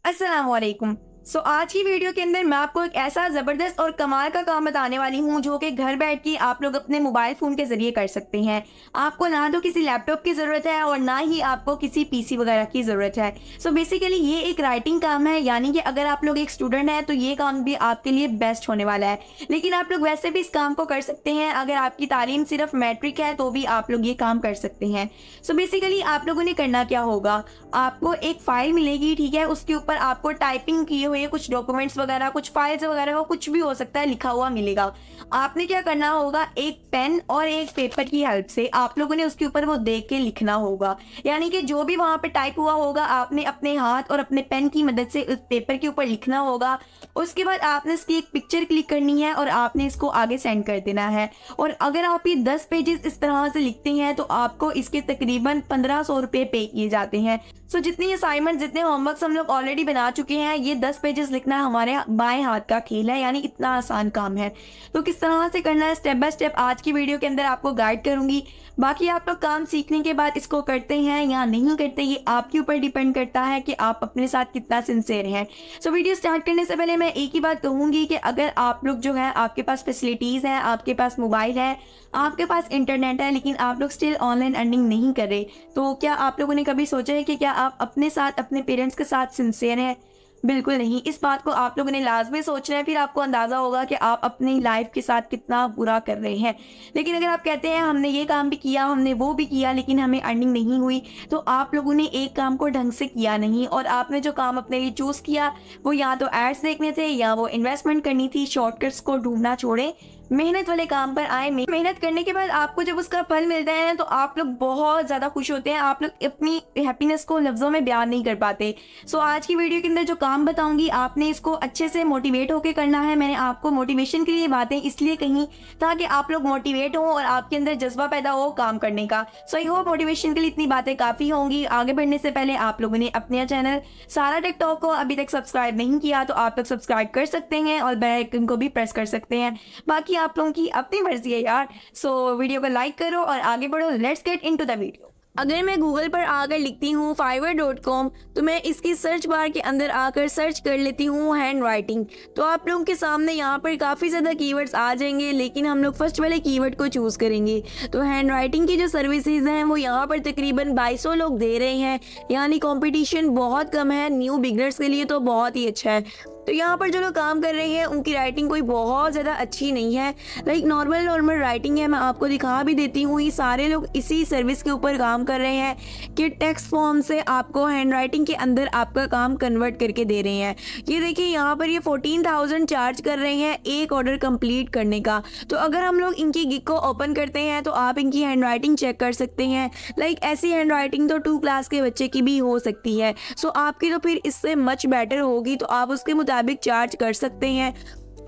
अस्सलाम वालेकुम। आज की वीडियो के अंदर मैं आपको एक ऐसा ज़बरदस्त और कमाल का काम बताने वाली हूँ जो कि घर बैठ के आप लोग अपने मोबाइल फ़ोन के ज़रिए कर सकते हैं। आपको ना तो किसी लैपटॉप की ज़रूरत है और ना ही आपको किसी पीसी वगैरह की ज़रूरत है। बेसिकली ये एक राइटिंग काम है, यानी कि अगर आप लोग एक स्टूडेंट हैं तो ये काम भी आपके लिए बेस्ट होने वाला है। लेकिन आप लोग वैसे भी इस काम को कर सकते हैं, अगर आपकी तालीम सिर्फ मैट्रिक है तो भी आप लोग ये काम कर सकते हैं। बेसिकली आप लोगों ने करना क्या होगा, आपको एक फ़ाइल मिलेगी, ठीक है? उसके ऊपर आपको टाइपिंग किए हुए कुछ डॉक्यूमेंट्स वगैरह, कुछ फाइल्स वगैरह हो, कुछ भी हो सकता है, लिखा हुआ मिलेगा। आपने क्या करना होगा, एक पेन और एक पेपर की हेल्प से आप लोगों ने उसके ऊपर वो देख के लिखना होगा। यानी कि जो भी वहाँ पे टाइप हुआ होगा आपने अपने हाथ और अपने पेन की मदद से उस पेपर के ऊपर लिखना होगा। उसके बाद आपने इसकी एक पिक्चर क्लिक करनी है और आपने इसको आगे सेंड कर देना है। और अगर आप ये 10 पेजेस इस तरह से लिखते हैं तो आपको इसके तकरीबन 1500 रुपये पे किए जाते हैं। जितनी असाइनमेंट, जितने होमवर्क्स हम लोग ऑलरेडी बना चुके हैं, ये 10 पेजेस लिखना हमारे बाएं हाथ का खेल है, यानी इतना आसान काम है। किस तरह से करना है स्टेप बाय स्टेप आज की वीडियो के अंदर आपको गाइड करूंगी। बाकी आप लोग काम सीखने के बाद इसको करते हैं या नहीं करते, ये आपके ऊपर डिपेंड करता है कि आप अपने साथ कितना सिंसियर हैं। वीडियो स्टार्ट करने से पहले मैं एक ही बात कहूंगी कि अगर आप लोग जो है, आपके पास फैसिलिटीज़ हैं, आपके पास मोबाइल है, आपके पास इंटरनेट है, लेकिन आप लोग स्टिल ऑनलाइन अर्निंग नहीं कर रहे, तो क्या आप लोगों ने कभी सोचा है कि क्या आप अपने साथ, अपने पेरेंट्स के साथ सिंसियर हैं? बिल्कुल नहीं। इस बात को आप लोगों ने लाज़मी सोचना है, फिर आपको अंदाज़ा होगा कि आप अपनी लाइफ के साथ कितना बुरा कर रहे हैं। लेकिन अगर आप कहते हैं हमने ये काम भी किया, हमने वो भी किया, लेकिन हमें अर्निंग नहीं हुई, तो आप लोगों ने एक काम को ढंग से किया नहीं, और आपने जो काम अपने लिए चूज़ किया वो या तो एड्स देखने थे या वो इन्वेस्टमेंट करनी थी। शॉर्टकट्स को ढूंढना छोड़ें, मेहनत वाले काम पर आए। मेहनत करने के बाद आपको जब उसका फल मिलता है ना, तो आप लोग बहुत ज़्यादा खुश होते हैं। आप लोग अपनी हैप्पीनेस को लफ्ज़ों में बयान नहीं कर पाते। आज की वीडियो के अंदर जो काम बताऊंगी, आपने इसको अच्छे से मोटिवेट होकर करना है। मैंने आपको मोटिवेशन के लिए बातें इसलिए कही ताकि आप लोग मोटिवेट हो और आपके अंदर जज्बा पैदा हो काम करने का। आई होप मोटिवेशन के लिए इतनी बातें काफ़ी होंगी। आगे बढ़ने से पहले आप लोगों ने अपने चैनल सारा टेक टॉक को अभी तक सब्सक्राइब नहीं किया तो आप लोग सब्सक्राइब कर सकते हैं और बेल आइकन को भी प्रेस कर सकते हैं। बाकी आप लोगों की अपनी मर्जी है यार। वीडियो को लाइक करो और आगे बढ़ो। Let's get into the video. अगर मैं गूगल पर आकर लिखती हूँ fiverr.com, तो मैं इसकी सर्च बार के अंदर आकर सर्च कर लेती हूँ हैंड राइटिंग, तो आप लोगों के सामने यहाँ पर काफ़ी ज़्यादा कीवर्ड्स आ जाएंगे, लेकिन हम लोग फर्स्ट वाले कीवर्ड को चूज़ करेंगे। तो हैंड राइटिंग की जो सर्विसेज हैं वो यहाँ पर तकरीबन 2200 लोग दे रहे हैं, यानी कंपटीशन बहुत कम है। न्यू बिगनर्स के लिए तो बहुत ही अच्छा है। तो यहाँ पर जो लोग काम कर रहे हैं उनकी राइटिंग कोई बहुत ज़्यादा अच्छी नहीं है, लाइक नॉर्मल राइटिंग है। मैं आपको दिखा भी देती हूँ, ये सारे लोग इसी सर्विस के ऊपर काम कर रहे हैं कि टेक्स्ट फॉर्म से आपको हैंड राइटिंग के अंदर आपका काम कन्वर्ट करके दे रहे हैं। ये देखिए यहाँ पर ये 14,000 चार्ज कर रहे हैं एक ऑर्डर कंप्लीट करने का। तो अगर हम लोग इनकी गिग को ओपन करते हैं तो आप इनकी हैंड राइटिंग चेक कर सकते हैं। लाइक ऐसी हैंड राइटिंग तो 2 क्लास के बच्चे की भी हो सकती है। आपकी तो फिर इससे मच बेटर होगी, तो आप उसके मुताबिक चार्ज कर सकते हैं।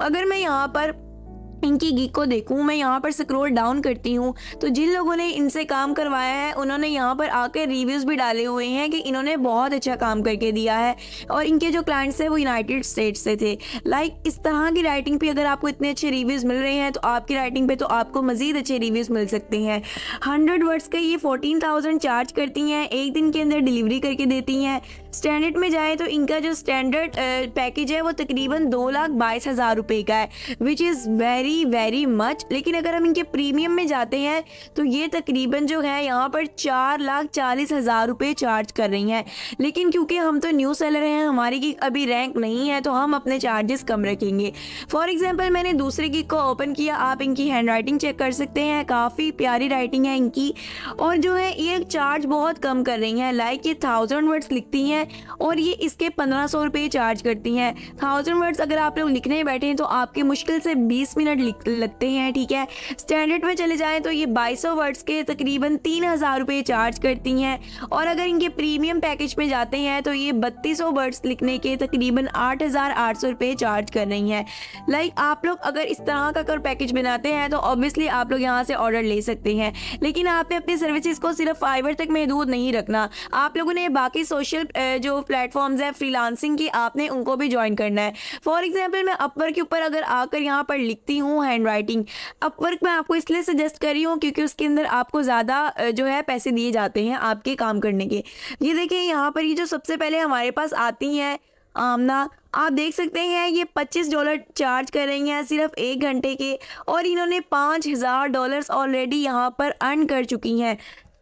अगर मैं यहाँ पर इनकी गिग को देखूं, मैं यहाँ पर स्क्रॉल डाउन करती हूँ, तो जिन लोगों ने इनसे काम करवाया है उन्होंने यहाँ पर आकर रिव्यूज़ भी डाले हुए हैं कि इन्होंने बहुत अच्छा काम करके दिया है, और इनके जो क्लाइंट्स हैं वो यूनाइटेड स्टेट्स से थे। लाइक इस तरह की राइटिंग पे अगर आपको इतने अच्छे रिव्यूज़ मिल रहे हैं तो आपकी राइटिंग पे तो आपको मज़ीद अच्छे रिव्यूज़ मिल सकते हैं। 100 वर्ड्स के ये 14,000 चार्ज करती हैं, एक दिन के अंदर डिलीवरी करके देती हैं। स्टैंडर्ड में जाए तो इनका जो स्टैंडर्ड पैकेज है वो तकरीबन 2,22,000 रुपये का है, विच इज़ वेरी मच। लेकिन अगर हम इनके प्रीमियम में जाते हैं तो ये तकरीबन जो है यहाँ पर 4,40,000 रुपये चार्ज कर रही हैं। लेकिन क्योंकि हम तो न्यू सेलर हैं, हमारी गिग अभी रैंक नहीं है, तो हम अपने चार्जेस कम रखेंगे। फॉर एग्जाम्पल मैंने दूसरे गिग को ओपन किया, आप इनकी हैंड राइटिंग चेक कर सकते हैं, काफ़ी प्यारी राइटिंग है इनकी, और जो है ये चार्ज बहुत कम कर रही हैं। लाइक ये 1000 वर्ड्स लिखती हैं और ये इसके 1500 रुपये चार्ज करती हैं। 1000 वर्ड्स अगर आप लोग लिखने बैठे तो आपके मुश्किल से 20 मिनट लगते हैं, ठीक है। स्टैंडर्ड में चले जाएं तो ये 2200 वर्ड्स के तकरीबन 3,000 रुपये चार्ज करती हैं, और अगर इनके प्रीमियम पैकेज में जाते हैं तो ये 3200 वर्ड्स लिखने के तकरीबन 8,800 रुपये चार्ज कर रही हैं। लाइक आप लोग अगर इस तरह का पैकेज बनाते हैं तो ऑब्वियसली आप लोग यहाँ से ऑर्डर ले सकते हैं, लेकिन आपने अपनी सर्विसेज को सिर्फ फाइवर तक महदूद नहीं रखना। आप लोगों ने बाकी सोशल जो प्लेटफॉर्म्स हैं फ्रीलांसिंग की, आपने उनको भी ज्वाइन करना है। फॉर एग्जाम्पल मैं अपवर्क के ऊपर अगर आकर यहाँ पर लिखती हूँ हैंड राइटिंग, अपवर्क मैं आपको इसलिए सजेस्ट कर रही हूँ क्योंकि उसके अंदर आपको ज़्यादा जो है पैसे दिए जाते हैं आपके काम करने के। ये देखिए यहाँ पर ये जो सबसे पहले हमारे पास आती हैं आमना, आप देख सकते हैं ये $25 चार्ज कर रही हैं सिर्फ 1 घंटे के, और इन्होंने $5000 ऑलरेडी यहाँ पर अर्न कर चुकी हैं।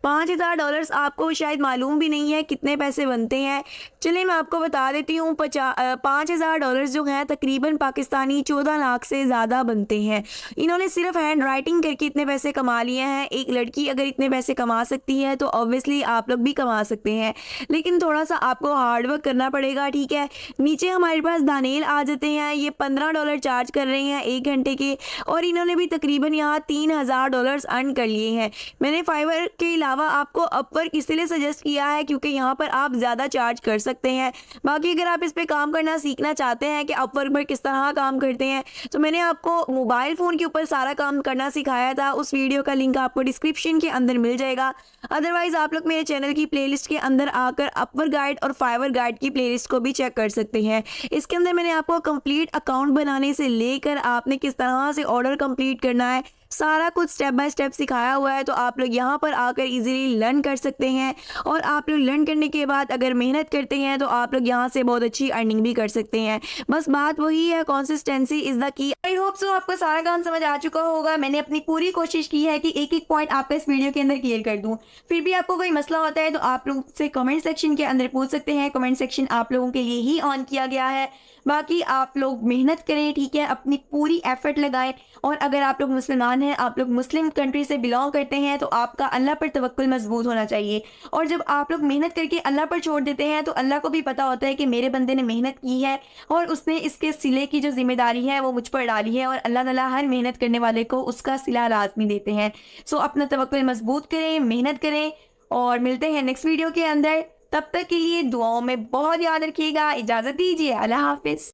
$5000 आपको शायद मालूम भी नहीं है कितने पैसे बनते हैं। चलिए मैं आपको बता देती हूँ, $5000 जो हैं तकरीबन पाकिस्तानी 14 लाख से ज़्यादा बनते हैं। इन्होंने सिर्फ हैंड राइटिंग करके इतने पैसे कमा लिए हैं। एक लड़की अगर इतने पैसे कमा सकती है तो ऑब्वियसली आप लोग भी कमा सकते हैं, लेकिन थोड़ा सा आपको हार्ड वर्क करना पड़ेगा, ठीक है। नीचे हमारे पास दानियल आ जाते हैं, ये $15 चार्ज कर रहे हैं 1 घंटे के, और इन्होंने भी तकरीबन यहाँ $3000 अर्न कर लिए हैं। मैंने फाइवर के अलावा आपको अपवर्क इसलिए सजेस्ट किया है क्योंकि यहाँ पर आप ज़्यादा चार्ज कर सकते हैं। बाकी अगर आप इस पे काम करना सीखना चाहते हैं कि अपवर्क पर किस तरह काम करते हैं, तो मैंने आपको मोबाइल फ़ोन के ऊपर सारा काम करना सिखाया था। उस वीडियो का लिंक आपको डिस्क्रिप्शन के अंदर मिल जाएगा। अदरवाइज़ आप लोग मेरे चैनल की प्लेलिस्ट के अंदर आकर अपवर्क गाइड और फाइवर गाइड की प्लेलिस्ट को भी चेक कर सकते हैं। इसके अंदर मैंने आपको कंप्लीट अकाउंट बनाने से लेकर आपने किस तरह से ऑर्डर कंप्लीट करना है, सारा कुछ स्टेप बाय स्टेप सिखाया हुआ है। तो आप लोग यहाँ पर आकर इजीली लर्न कर सकते हैं, और आप लोग लर्न करने के बाद अगर मेहनत करते हैं तो आप लोग यहाँ से बहुत अच्छी अर्निंग भी कर सकते हैं। बस बात वही है, consistency is the key. I hope so आपको सारा काम समझ आ चुका होगा। मैंने अपनी पूरी कोशिश की है कि एक एक पॉइंट आपका इस वीडियो के अंदर क्लियर कर दूँ। फिर भी आपको कोई मसला होता है तो आप लोग से कमेंट सेक्शन के अंदर पूछ सकते हैं। कमेंट सेक्शन आप लोगों के लिए ही ऑन किया गया है। बाकी आप लोग मेहनत करें, ठीक है, अपनी पूरी एफर्ट लगाएं। और अगर आप लोग मुसलमान हैं, आप लोग मुस्लिम कंट्री से बिलोंग करते हैं, तो आपका अल्लाह पर तवक्कुल मजबूत होना चाहिए। और जब आप लोग मेहनत करके अल्लाह पर छोड़ देते हैं तो अल्लाह को भी पता होता है कि मेरे बंदे ने मेहनत की है और उसने इसके सिले की जो जिम्मेदारी है वो मुझ पर डाली है, और अल्लाह ताला हर मेहनत करने वाले को उसका सिला लाजमी देते हैं। सो अपना तवक्कुल मजबूत करें, मेहनत करें, और मिलते हैं नेक्स्ट वीडियो के अंदर। तब तक के लिए दुआओं में बहुत याद रखिएगा। इजाज़त दीजिए, अल्लाह हाफिज़।